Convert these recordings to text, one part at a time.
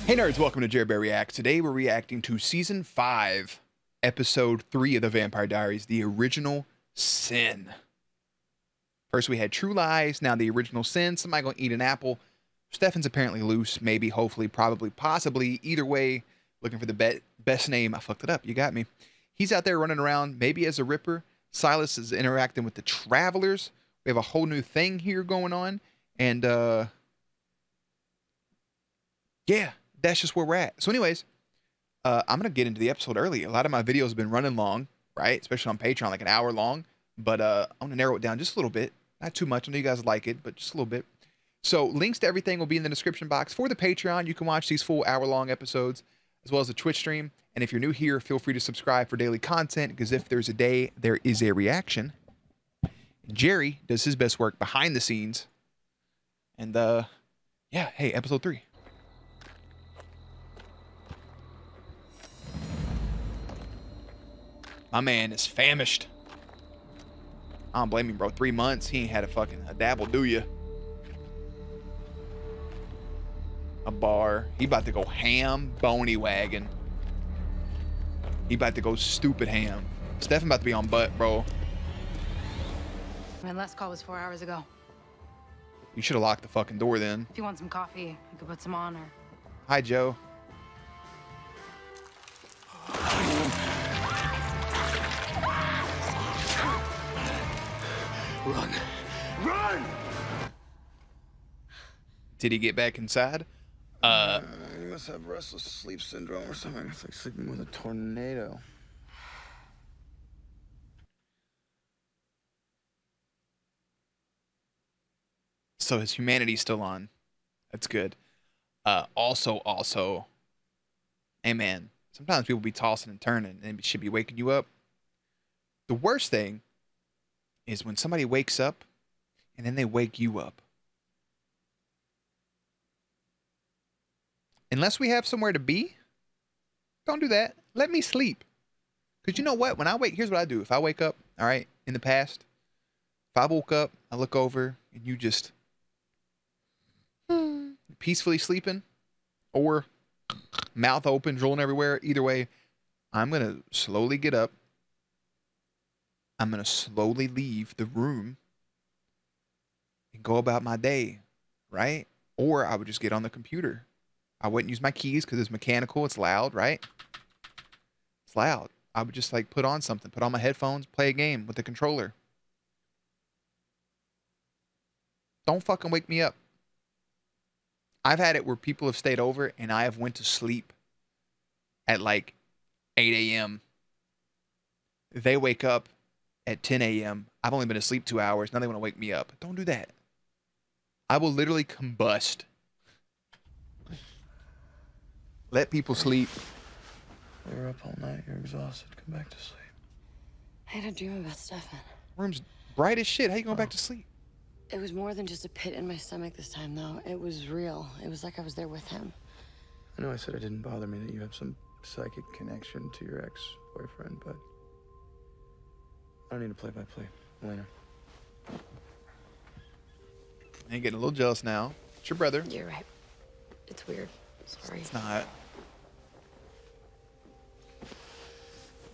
Hey nerds, welcome to Jerry Bear Reacts. Today we're reacting to Season 5, Episode 3 of the Vampire Diaries, The Original Sin. First we had True Lies, now The Original Sin. Somebody gonna eat an apple. Stefan's apparently loose, maybe, hopefully, probably, possibly. Either way, looking for the best name. I fucked it up, you got me. He's out there running around, maybe as a Ripper. Silas is interacting with the Travelers. We have a whole new thing here going on. And, yeah. That's just where we're at. So anyways, I'm going to get into the episode early. A lot of my videos have been running long, right? Especially on Patreon, like an hour long. But I'm going to narrow it down just a little bit. Not too much. I know you guys like it, but just a little bit. So links to everything will be in the description box. For the Patreon, you can watch these full hour-long episodes, as well as the Twitch stream. And if you're new here, feel free to subscribe for daily content, because if there's a day, there is a reaction. Jerry does his best work behind the scenes. And, yeah, hey, episode 3. My man is famished. I don't blame him, bro. 3 months, he ain't had a dabble, do you? A bar. He about to go ham, bony wagon. He about to go stupid ham. Stefan about to be on butt, bro. My last call was 4 hours ago. You should have locked the fucking door then. If you want some coffee, I could put some on or... Hi, Joe. Run! Run! Did he get back inside? You must have restless sleep syndrome or something. It's like sleeping with a tornado. So his humanity's still on. That's good. Also, hey man, sometimes people be tossing and turning and it should be waking you up. The worst thing is when somebody wakes up and then they wake you up. Unless we have somewhere to be, don't do that. Let me sleep. Because you know what? When I wake, here's what I do. If I wake up, all right, in the past, if I woke up, I look over and you just peacefully sleeping or mouth open, drooling everywhere, either way, I'm going to slowly get up. I'm going to slowly leave the room and go about my day, right? Or I would just get on the computer. I wouldn't use my keys because it's mechanical. It's loud, right? It's loud. I would just like put on something, put on my headphones, play a game with the controller. Don't fucking wake me up. I've had it where people have stayed over and I have went to sleep at like 8 a.m. They wake up at 10 a.m. I've only been asleep 2 hours. Now they want to wake me up. Don't do that. I will literally combust. Let people sleep. You were up all night. You're exhausted. Come back to sleep. I had a dream about Stefan. Room's bright as shit. How you going back to sleep? It was more than just a pit in my stomach this time, though. It was real. It was like I was there with him. I know I said it didn't bother me that you have some psychic connection to your ex-boyfriend, but I don't need a play-by-play. Elena. I ain't getting a little jealous now. It's your brother. You're right. It's weird. Sorry. It's not.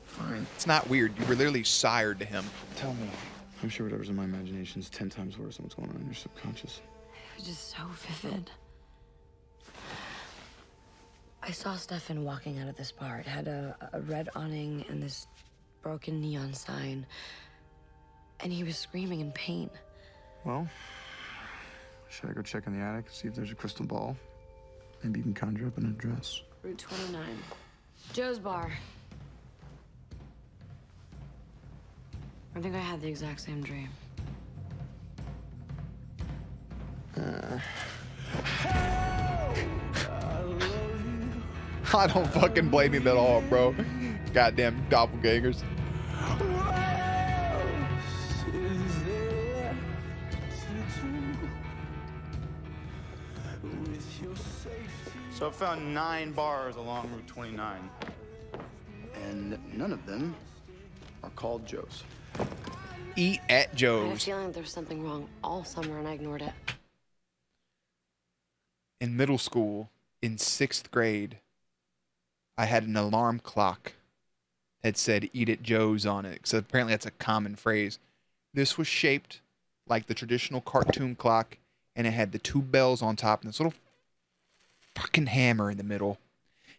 Fine. It's not weird. You were literally sired to him. Tell me. I'm sure whatever's in my imagination is 10 times worse than what's going on in your subconscious. It was just so vivid. I saw Stefan walking out of this bar. It had a red awning and this broken neon sign. And he was screaming in pain. Well, should I go check in the attic, see if there's a crystal ball? Maybe you can conjure up an address. Route 29. Joe's bar. I think I had the exact same dream. I don't fucking blame him at all, bro. Goddamn doppelgangers. So I found 9 bars along Route 29. And none of them are called Joe's. Eat at I had a Joe's. feeling there was something wrong all summer and I ignored it. In middle school, in 6th grade, I had an alarm clock that said "Eat it, Joe's" on it. So apparently that's a common phrase. This was shaped like the traditional cartoon clock, and it had the 2 bells on top and this little fucking hammer in the middle.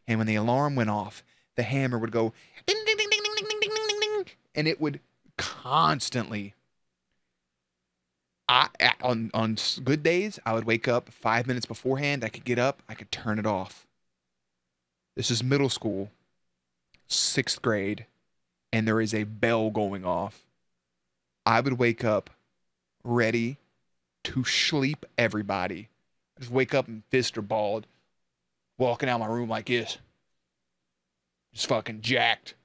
And when the alarm went off, the hammer would go ding, ding, ding, ding, ding, ding, ding, ding, ding, ding, and it would constantly. On good days, I would wake up 5 minutes beforehand. I could get up. I could turn it off. This is middle school, 6th grade, and there is a bell going off. I would wake up ready to sleep everybody. I just wake up and fists are balled, walking out my room like this. Just fucking jacked.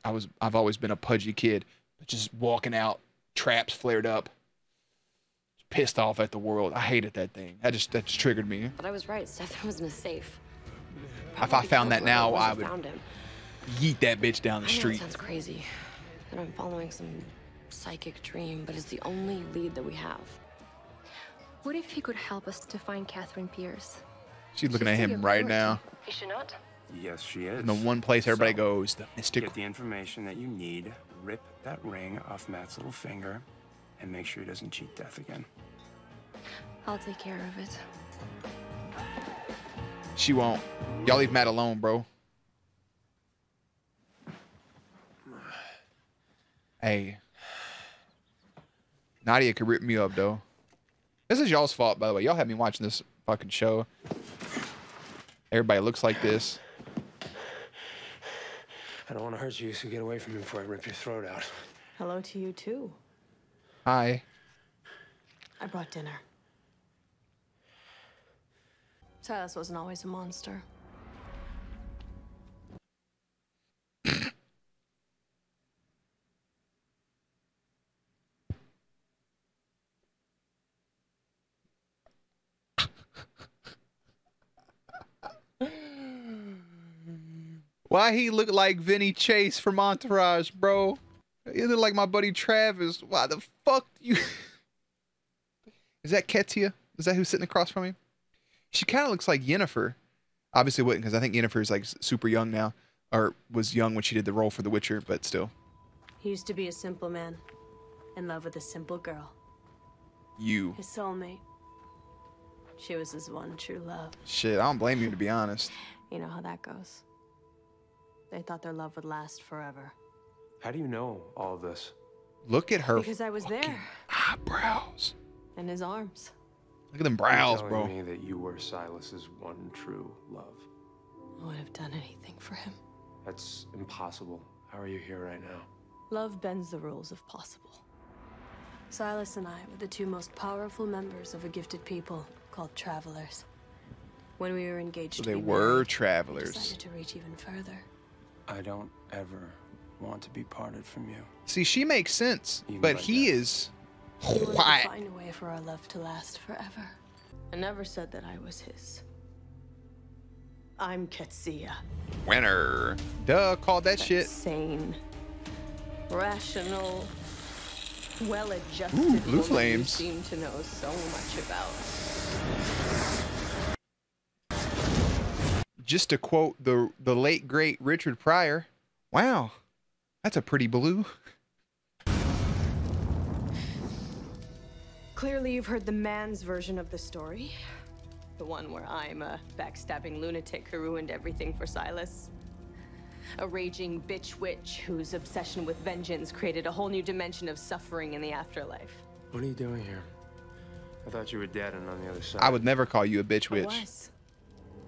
I've always been a pudgy kid, but just walking out, traps flared up. Pissed off at the world. I hated that thing. That just triggered me. But I was right. Stefan was in a safe. If I found that now, I would found him. yeet that bitch down the I know street. it sounds crazy that I'm following some psychic dream, but it's the only lead that we have. What if he could help us to find Catherine Pierce? She's looking at him right now. Is she not? Yes, she is. In the one place everybody So, goes, the mystical. Get the information that you need, rip that ring off Matt's little finger, and make sure he doesn't cheat death again. I'll take care of it. She won't. Y'all leave Matt alone, bro. Hey. Nadia could rip me up, though. This is y'all's fault, by the way. Y'all had me watching this fucking show. Everybody looks like this. I don't want to hurt you, so get away from me before I rip your throat out. Hello to you, too. Hi. I brought dinner. Silas wasn't always a monster. Why he look like Vinny Chase from Entourage, bro? He look like my buddy Travis. Why the fuck you... Is that Ketia? Is that who's sitting across from me? She kind of looks like Yennefer. Obviously wouldn't, because I think Yennefer's like super young now. Or was young when she did the role for The Witcher, but still. He used to be a simple man, in love with a simple girl. You. His soulmate. She was his one true love. Shit, I don't blame you, to be honest. You know how that goes. They thought their love would last forever. How do you know all of this? Look at her Because I was there. eyebrows. In his arms. Look at them brows, You're bro. telling me that you were Silas's one true love. I would have done anything for him. That's impossible. How are you here right now? Love bends the rules if possible. Silas and I were the 2 most powerful members of a gifted people called Travelers. When we were engaged So to they be were married, we travelers. decided to reach even further. I don't ever want to be parted from you. See, she makes sense, Even but like he that. is He wanted to quiet. find a way for our love to last forever. I never said that I was his. I'm Ketsia. Winner. Duh, called that shit. Sane, rational, well-adjusted Ooh, blue woman flames. you seem to know so much about. Just to quote the late great Richard Pryor, wow, that's a pretty blue. Clearly, you've heard the man's version of the story. The one where I'm a backstabbing lunatic who ruined everything for Silas. A raging bitch witch whose obsession with vengeance created a whole new dimension of suffering in the afterlife. What are you doing here? I thought you were dead and on the other side. I would never call you a bitch I witch, was.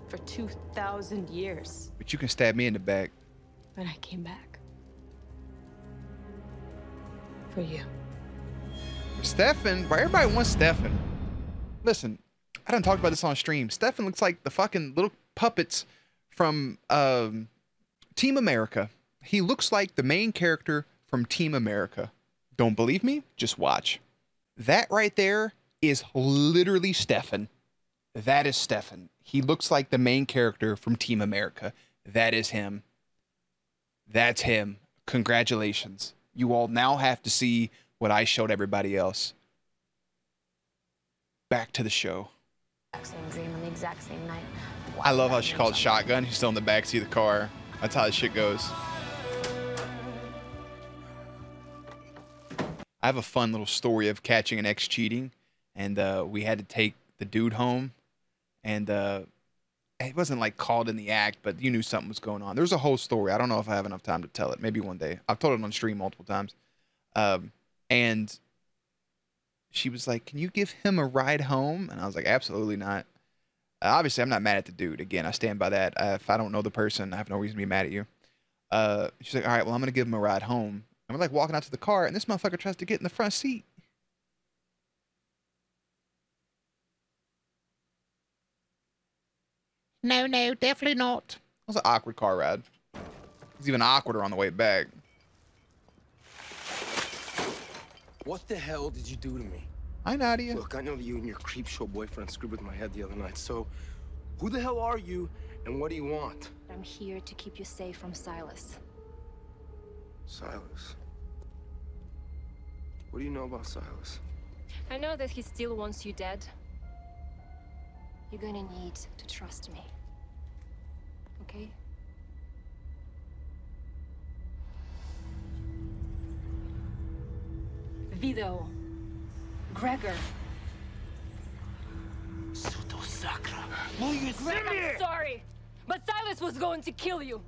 For 2,000 years. but you can stab me in the back. When I came back. For you. Stefan, bro, everybody wants Stefan. Listen, I done talked about this on stream. Stefan looks like the fucking little puppets from Team America. He looks like the main character from Team America. Don't believe me? Just watch. That right there is literally Stefan. That is Stefan. He looks like the main character from Team America. That is him. That's him. Congratulations. You all now have to see what I showed everybody else. Back to the show. Same dream, and they exact same night. I love how she called shotgun. He's still in the backseat of the car. That's how this shit goes. I have a fun little story of catching an ex cheating, and we had to take the dude home, and it wasn't like called in the act, but you knew something was going on. There's a whole story. I don't know if I have enough time to tell it. Maybe one day. I've told it on stream multiple times. And she was like, "Can you give him a ride home?" And I was like, "Absolutely not." Obviously, I'm not mad at the dude. Again, I stand by that. If I don't know the person, I have no reason to be mad at you. She's like, "All right, well, I'm going to give him a ride home." And we're like walking out to the car, and this motherfucker tries to get in the front seat. No, definitely not. It was an awkward car ride. It was even awkwarder on the way back. What the hell did you do to me? Hi, Nadia. Look, I know that you and your creep show boyfriend screwed with my head the other night, so who the hell are you and what do you want? I'm here to keep you safe from Silas. Silas. What do you know about Silas? I know that he still wants you dead. You're gonna need to trust me. Okay? Vito. Gregor. Soto Sacra. Greg, I'm sorry, but Silas was going to kill you.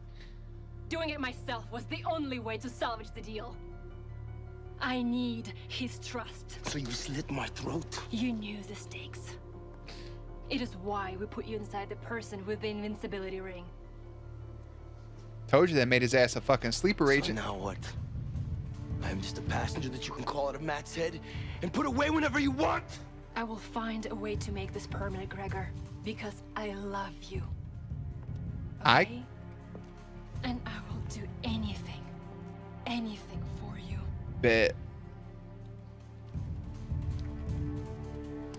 Doing it myself was the only way to salvage the deal. I need his trust. So you slit my throat? You knew the stakes. It is why we put you inside the person with the invincibility ring. Told you that made his ass a fucking sleeper agent. So now what? I am just a passenger that you can call out of Matt's head and put away whenever you want? I will find a way to make this permanent, Gregor, because I love you. Okay? And I will do anything for you. Bet.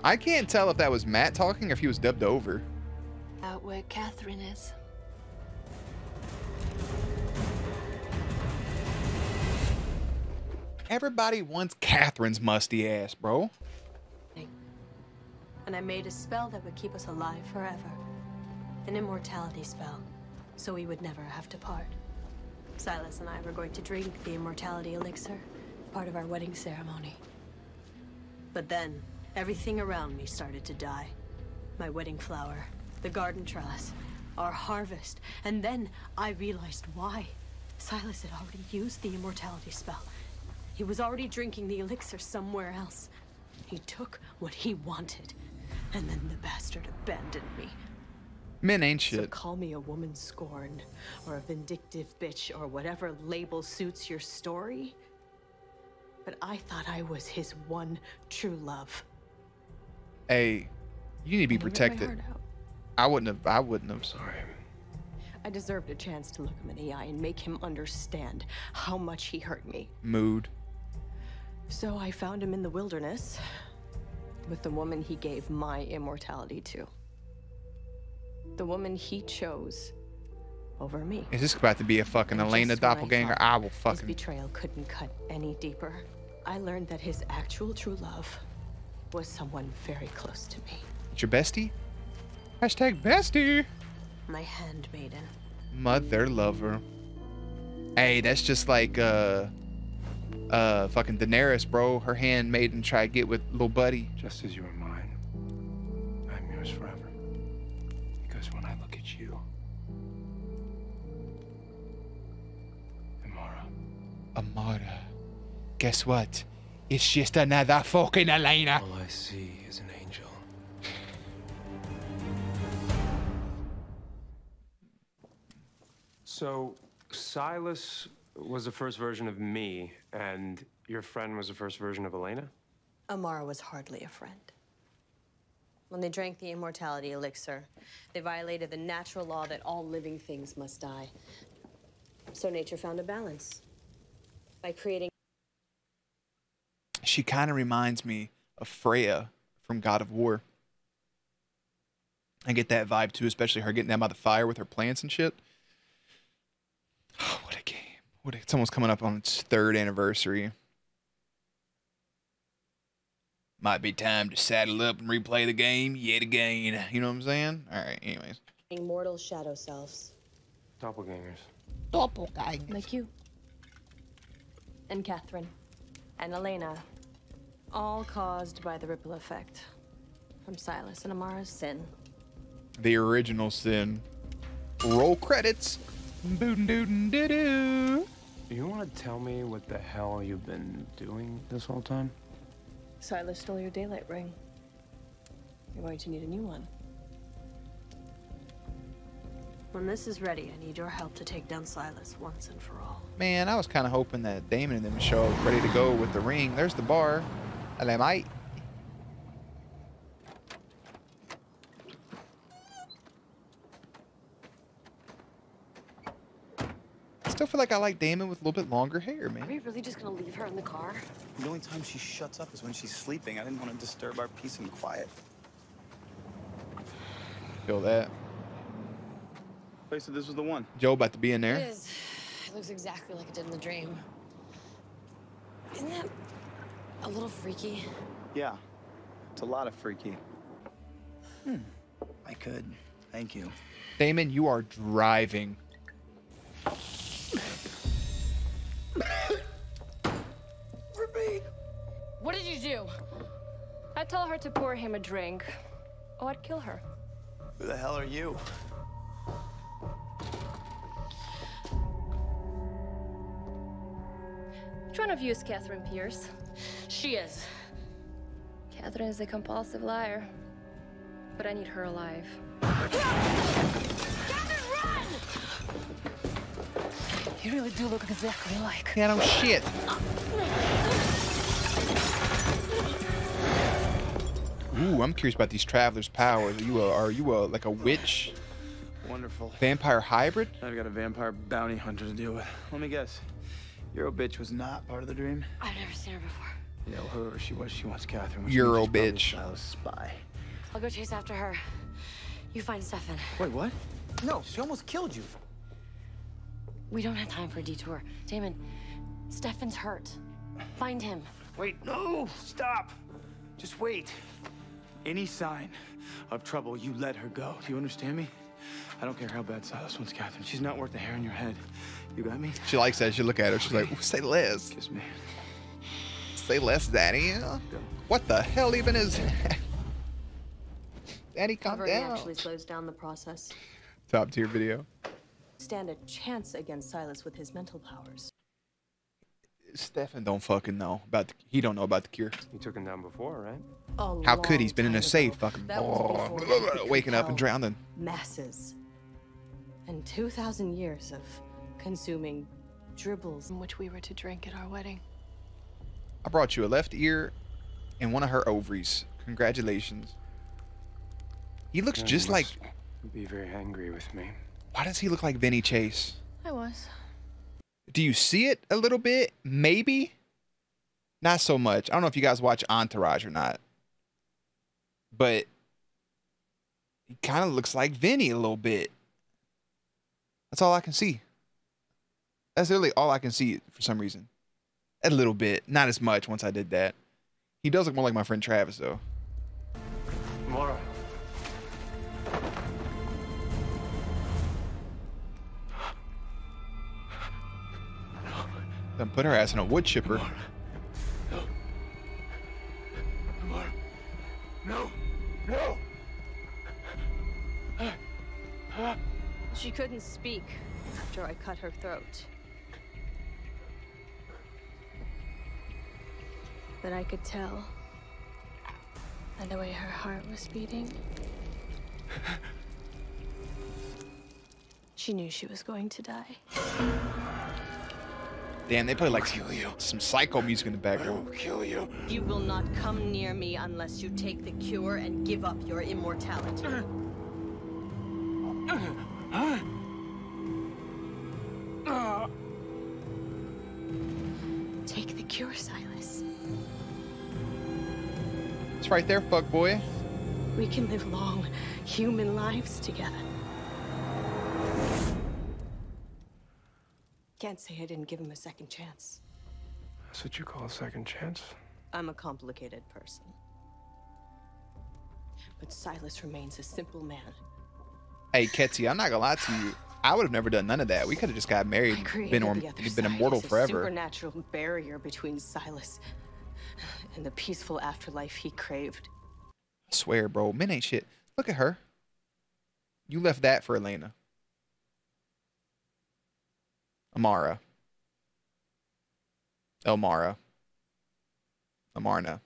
I can't tell if that was Matt talking or if he was dubbed over. Out where Catherine is. Everybody wants Catherine's musty ass, bro. And I made a spell that would keep us alive forever. An immortality spell, so we would never have to part. Silas and I were going to drink the immortality elixir, part of our wedding ceremony. But then, everything around me started to die. My wedding flower, the garden trellis, our harvest. And then I realized why. Silas had already used the immortality spell. He was already drinking the elixir somewhere else. He took what he wanted, and then the bastard abandoned me. Men ain't So shit. call me a woman scorned, or a vindictive bitch, or whatever label suits your story. But I thought I was his one true love. Hey, you need to be And I ripped my protected. heart out. I wouldn't have. Sorry. I deserved a chance to look him in the eye and make him understand how much he hurt me. Mood. So I found him in the wilderness with the woman he gave my immortality to. The woman he chose over me. Is this about to be a fucking And Elena just when I doppelganger? thought I will his fucking. betrayal couldn't cut any deeper, I learned that his actual true love was someone very close to me. It's your bestie? Hashtag bestie. My handmaiden. Mother lover. Hey, that's just like fucking Daenerys, bro. Her handmaiden try to get with little buddy. Just as you are mine, I'm yours forever. Because when I look at you, Amara. Guess what? It's just another fucking Elena. All I see is an angel. So, Silas was the first version of me, and your friend was the first version of Elena? Amara was hardly a friend. When they drank the immortality elixir, they violated the natural law that all living things must die. So nature found a balance by creating. She kind of reminds me of Freya from God of War. I get that vibe too, especially her getting down by the fire with her plants and shit. Oh, what a game. It's almost coming up on its 3rd anniversary. Might be time to saddle up and replay the game yet again. You know what I'm saying? All right, anyways. Mortal shadow selves. Doppelgangers. Doppelganger. Like you. And Catherine. And Elena. All caused by the ripple effect. From Silas and Amara's sin. The original sin. Roll credits. Boo-doo-doo-doo-doo. Do you want to tell me what the hell you've been doing this whole time? Silas stole your daylight ring. You're going to need a new one. When this is ready, I need your help to take down Silas once and for all. Man, I was kind of hoping that Damon and them would show up ready to go with the ring. There's the bar. Hello, mate. I still feel like I like Damon with a little bit longer hair, Are man. we really just gonna leave her in the car? The only time she shuts up is when she's sleeping. I didn't want to disturb our peace and quiet. Feel that. Wait, so this was the one? Joe about to be in It there. is. It looks exactly like it did in the dream. Isn't that a little freaky? Yeah. It's a lot of freaky. I could. Thank you. Damon, you are driving. What did you do? I told her to pour him a drink, or I'd kill her. Who the hell are you? Which one of you is Catherine Pierce? She is. Catherine is a compulsive liar, but I need her alive. You really do look exactly like. Yeah, no shit. Ooh, I'm curious about these travelers' powers. Are you a like a witch, Wonderful. vampire hybrid? I've got a vampire bounty hunter to deal with. Let me guess. Euro bitch was not part of the dream? I've never seen her before. Yeah, well, whoever she was, she wants Catherine. which Euro means she's probably bitch. Silas' spy. I'll go chase after her. You find Stefan. Wait, what? No, she almost killed you. We don't have time for a detour. Damon, Stefan's hurt. Find him. Wait, no, stop. Just wait. Any sign of trouble, you let her go. Do you understand me? I don't care how bad Silas wants Catherine. She's not worth the hair in your head. You got me? She likes that. She look at her. She's like, "Ooh, say less. Kiss me. Say less, Daddy." What the hell even is that? Daddy, calm Covering down. actually slows down the process. Top tier video. Stand a chance against Silas with his mental powers. Stefan don't fucking know about. He don't know about the cure. You took him down before, right? How could he's been in a long safe, time fucking ago. That was before he could waking up and compel drowning. Masses. And 2,000 years of consuming dribbles. In which we were to drink at our wedding. I brought you a left ear and one of her ovaries. Congratulations. He looks Yeah, just you like. must be very angry with me. Why does he look like Vinny Chase? I was. Do you see it a little bit? Maybe. Not so much. I don't know if you guys watch Entourage or not. But he kind of looks like Vinny a little bit. That's all I can see. That's literally all I can see for some reason. A little bit. Not as much once I did that. He does look more like my friend Travis, though. Mara. Then put her ass in a wood chipper. No. No. She couldn't speak after I cut her throat. But I could tell by the way her heart was beating. She knew she was going to die. Damn, they play like some psycho music in the background. Kill you. You will not come near me unless you take the cure and give up your immortality. Take the cure, Silas. It's right there, fuck boy. We can live long, human lives together. Can't say I didn't give him a second chance. That's what you call a second chance? I'm a complicated person. but Silas remains a simple man. Hey, Ketzi, I'm not gonna lie to you. I would have never done none of that. We could have just got married, been immortal forever. Supernatural barrier between Silas and the peaceful afterlife he craved. I swear, bro, men ain't shit. Look at her. You left that for Elena. Amara. Elmara. Amarna.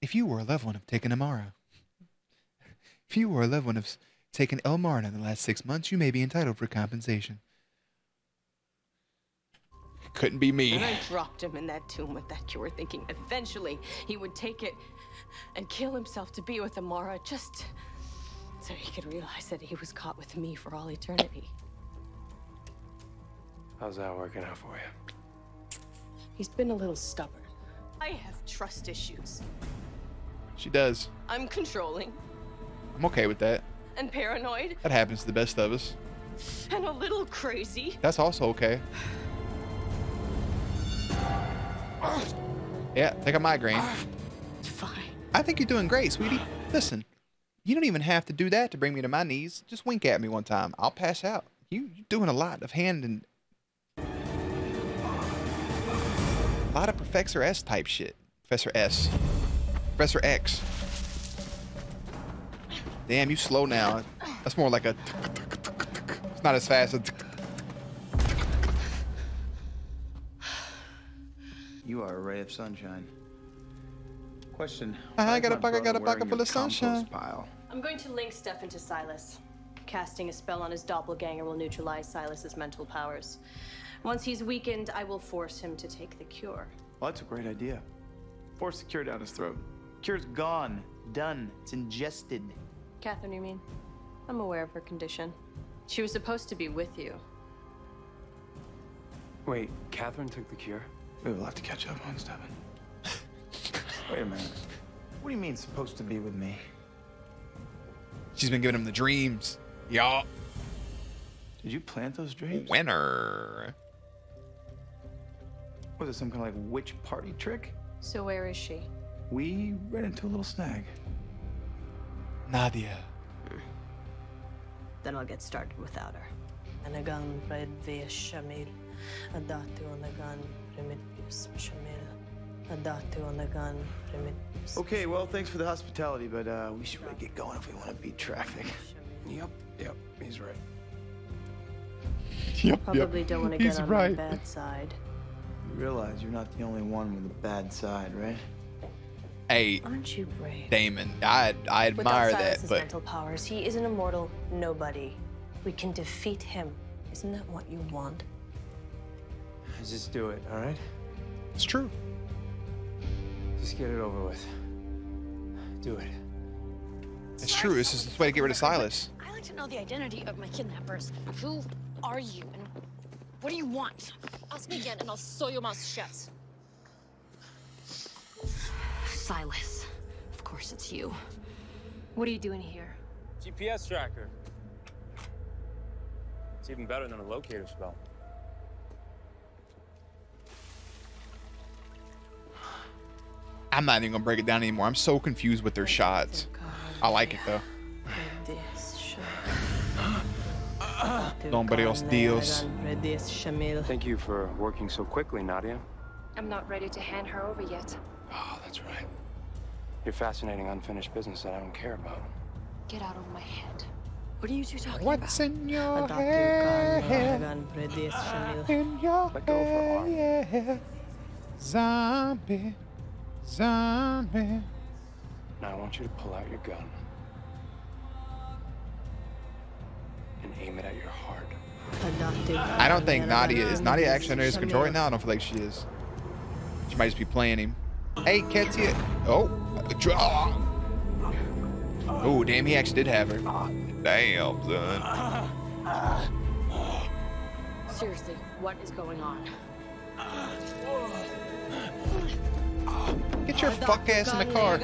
If you were a loved one of taking Amara. If you were a loved one of taking Elmarna in the last 6 months, you may be entitled for compensation. Couldn't be me. And I dropped him in that tomb with that cure, thinking eventually he would take it and kill himself to be with Amara, just so he could realize that he was caught with me for all eternity. How's that working out for you? He's been a little stubborn. I have trust issues. She does. I'm controlling. I'm okay with that. And paranoid. That happens to the best of us. And a little crazy. That's also okay. Yeah, take a migraine. Fine. I think you're doing great, sweetie. Listen, you don't even have to do that to bring me to my knees. Just wink at me one time. I'll pass out. You're doing a lot of hand and... a lot of Professor S type shit. Professor S. Professor X. Damn, you slow now. That's more like a... It's not as fast as... You are a ray of sunshine. Question. I got a pocket full of sunshine. Pile? I'm going to link Stefan to Silas. Casting a spell on his doppelganger will neutralize Silas's mental powers. Once he's weakened, I will force him to take the cure. Well, that's a great idea. Force the cure down his throat. Cure's gone. Done. It's ingested. Catherine, you mean? I'm aware of her condition. She was supposed to be with you. Wait, Catherine took the cure? We have a lot to catch up on, Stefan. Wait a minute. What do you mean, supposed to be with me? She's been giving him the dreams. Y'all. Did you plant those dreams? Winner. Was it some kind of like witch party trick? So where is she? We ran into a little snag. Nadia. Then I'll get started without her. Anagan pred Shamil. Adatu Anagan Remedius Shamil. Adatu Anagan Remedius. Okay, well, thanks for the hospitality, but we should really get going if we want to beat traffic. Yep, he's right. Probably don't want to get on my bad side. You realize you're not the only one with a bad side, right? Hey, Aren't you brave? Damon, I admire Without that, Silas's but mental powers, he is an immortal nobody. We can defeat him. Isn't that what you want? Just do it, all right? it's true. Just get it over with. Do it. It's true. This is the way to get rid of Silas. I like to know the identity of my kidnappers. Who are you and what do you want? Ask me again and I'll sew your mouth shut. Silas. Of course it's you. What are you doing here? GPS tracker. It's even better than a locator spell. I'm not even gonna break it down anymore. I'm so confused with their shots. I like it though. Nobody else deals. Thank you for working so quickly, Nadia. I'm not ready to hand her over yet. Oh, that's right. You're fascinating unfinished business that I don't care about. Get out of my head. What are you two talking What's about? in your head? In your Let go of her arm. head, zombie, zombie. Now I want you to pull out your gun and aim it at your heart. I don't think Nadia is. Nadia actually under his control right now? I don't feel like she is. She might just be playing him. Hey, Ketzi. Oh. Oh, damn, he actually did have her. Damn, son. Seriously, what is going on? Get your fuck ass in the car.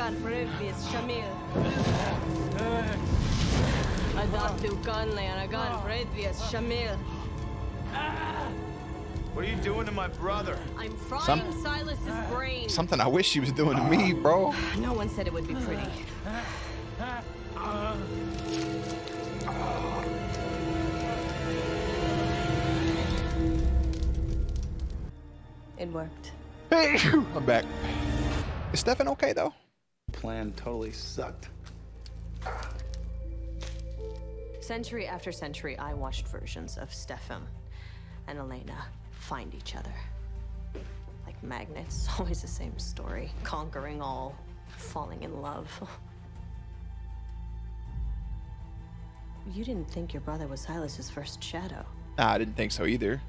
What are you doing to my brother? I'm frying Silas's brain. Something I wish she was doing to me, bro. No one said it would be pretty. It worked. Hey, I'm back. Is Stefan okay though? Plan totally sucked. Century after century, I watched versions of Stefan and Elena find each other. Like magnets, always the same story. Conquering all, falling in love. You didn't think your brother was Silas's first shadow. Nah, I didn't think so either.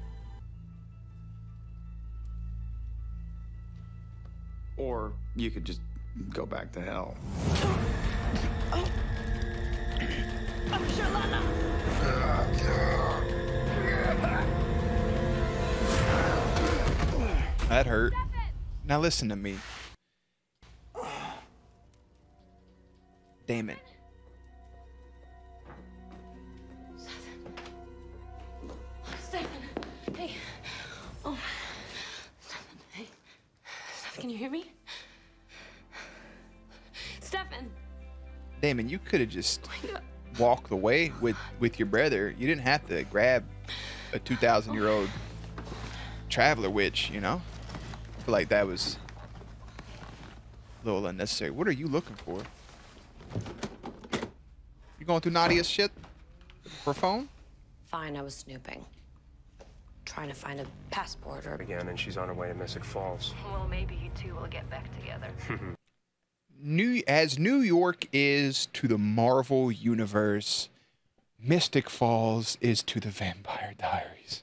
Or you could just go back to hell. That hurt. Now listen to me. Damn it. Stefan. Hey. Oh. Stefan. Hey. Stefan, can you hear me? Stefan. Damon, you could have just walked away with your brother. You didn't have to grab a 2,000-year-old traveler witch, you know? I feel like that was a little unnecessary. What are you looking for? You going through Nadia's shit for a phone? Fine, I was snooping. Trying to find a passport or... Again, and she's on her way to Mystic Falls. Well, maybe you two will get back together. As New York is to the Marvel Universe, Mystic Falls is to the Vampire Diaries.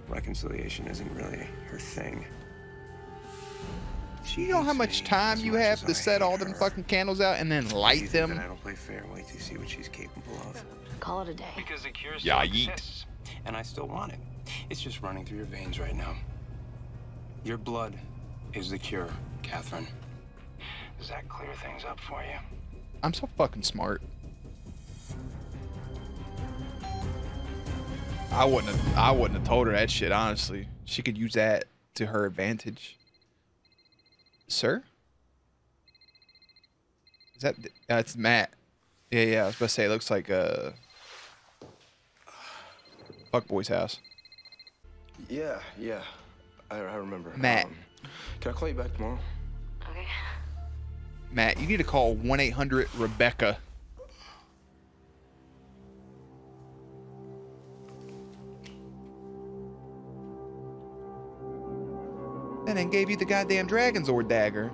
Reconciliation isn't really her thing. You know how much time you have to set all them fucking candles out and then light them? I don't play fair. Wait to see what she's capable of. Call it a day. Because the cure Yeah, still yeet. exists, and I still want it. It's just running through your veins right now. Your blood is the cure, Catherine. Does that clear things up for you? I'm so fucking smart. I wouldn't have told her that shit, honestly. She could use that to her advantage. Sir? Is that that's Matt. Yeah, I was about to say it looks like Fuckboy's house. Yeah, I remember. Matt. Can I call you back tomorrow? Okay. Matt, you need to call 1-800-REBECCA. And then gave you the goddamn Dragon's Ore dagger.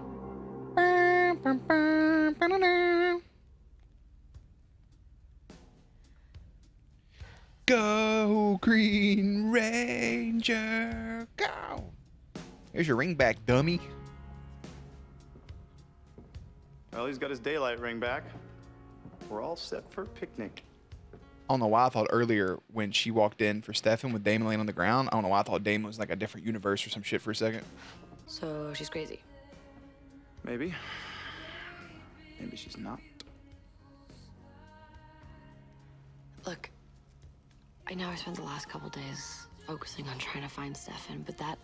Go, Green Ranger, go! Here's your ring back, dummy. Well, he's got his daylight ring back. We're all set for a picnic. I don't know why I thought earlier when she walked in for Stefan with Damon laying on the ground, I don't know why I thought Damon was like a different universe or some shit for a second. So she's crazy. Maybe. Maybe she's not. Look, I know I spent the last couple days focusing on trying to find Stefan, but that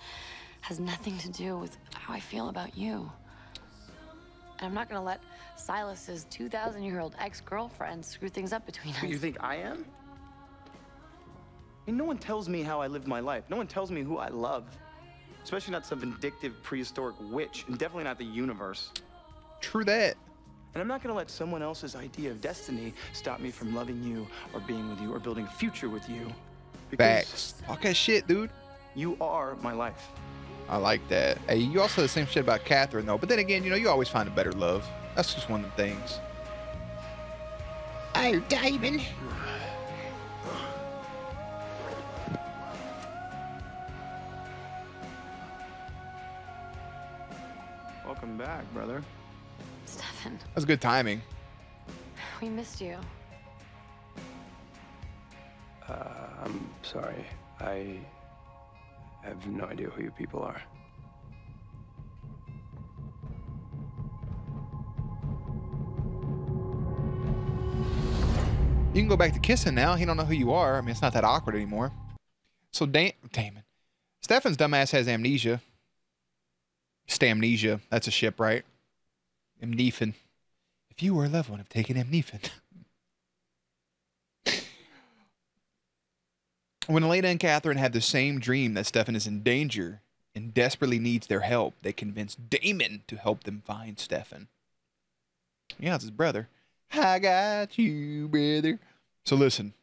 has nothing to do with how I feel about you. And I'm not gonna let Silas's 2,000-year-old ex-girlfriend screw things up between us. You think I am? I mean, no one tells me how I live my life. No one tells me who I love. Especially not some vindictive prehistoric witch, and definitely not the universe. True that. And I'm not gonna let someone else's idea of destiny stop me from loving you, or being with you, or building a future with you. Facts. Talk that shit, dude. You are my life. I like that. Hey, you also said the same shit about Catherine, though. But then again, you know, you always find a better love. That's just one of the things. Oh, Damon. Welcome back, brother. Stefan, That was good timing. we missed you. I'm sorry. I have no idea who you people are. You can go back to kissing now. He don't know who you are. I mean, it's not that awkward anymore. So Damon. Stefan's dumbass has amnesia. Stamnesia. That's a ship, right? Amnephin. If you were a loved one of taken amnephin. When Elena and Catherine have the same dream that Stefan is in danger and desperately needs their help, they convince Damon to help them find Stefan. Yeah, it's his brother. I got you, brother. So listen.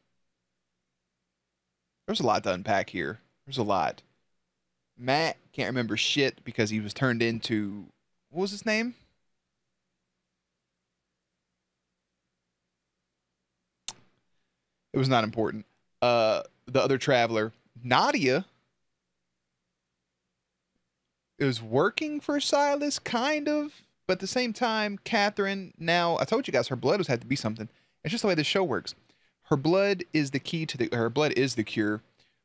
There's a lot to unpack here. There's a lot. Matt can't remember shit because he was turned into... What was his name? It was not important. The other traveler, Nadia, is working for Silas, kind of. But at the same time, Catherine, now, I told you guys her blood was had to be something. It's just the way the show works. Her blood is the key to her blood is the cure,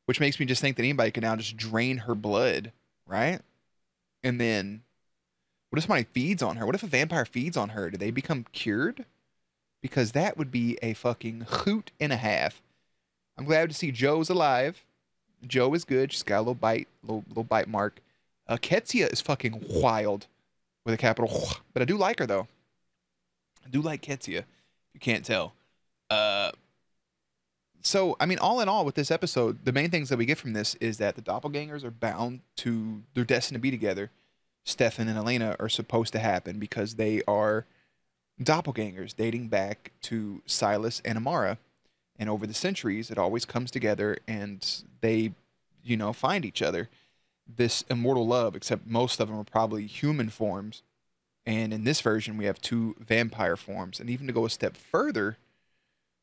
which makes me just think that anybody can now just drain her blood, right? And then, what if somebody feeds on her? What if a vampire feeds on her? Do they become cured? Because that would be a fucking hoot and a half. I'm glad to see Joe's alive. Joe is good. She's got a little bite mark. Ketsia is fucking wild with a capital. But I do like her, though. I do like Ketsia. You can't tell. So, I mean, all in all, with this episode, the main things that we get from this is that the doppelgangers are bound to, they're destined to be together. Stefan and Elena are supposed to happen because they are doppelgangers dating back to Silas and Amara. And over the centuries, it always comes together and they, you know, find each other. This immortal love, except most of them are probably human forms. And in this version, we have 2 vampire forms. And even to go a step further,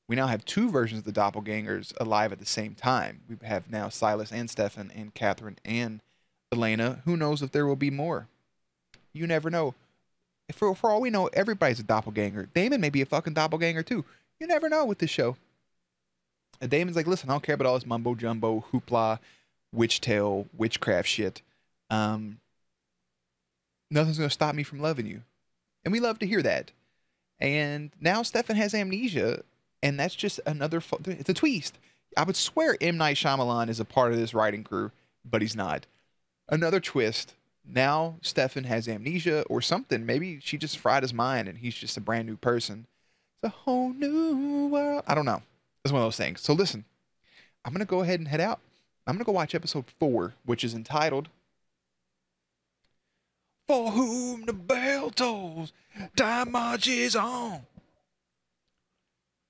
we now have 2 versions of the doppelgangers alive at the same time. We have now Silas and Stefan and Catherine and Elena. Who knows if there will be more? You never know. For all we know, everybody's a doppelganger. Damon may be a fucking doppelganger too. You never know with this show. And Damon's like, listen, I don't care about all this mumbo jumbo, hoopla, witch tale, witchcraft shit. Nothing's going to stop me from loving you. And we love to hear that. And now Stefan has amnesia, and that's just another... It's a twist. I would swear M. Night Shyamalan is a part of this writing crew, but he's not. Another twist. Now Stefan has amnesia or something. Maybe she just fried his mind, and he's just a brand new person. It's a whole new world. I don't know. It's one of those things. So listen, I'm going to go ahead and head out. I'm going to go watch episode 4, which is entitled For Whom the Bell Tolls, Time Marches On.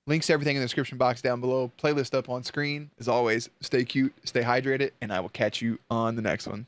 Links to everything in the description box down below. Playlist up on screen. As always, stay cute, stay hydrated, and I will catch you on the next one.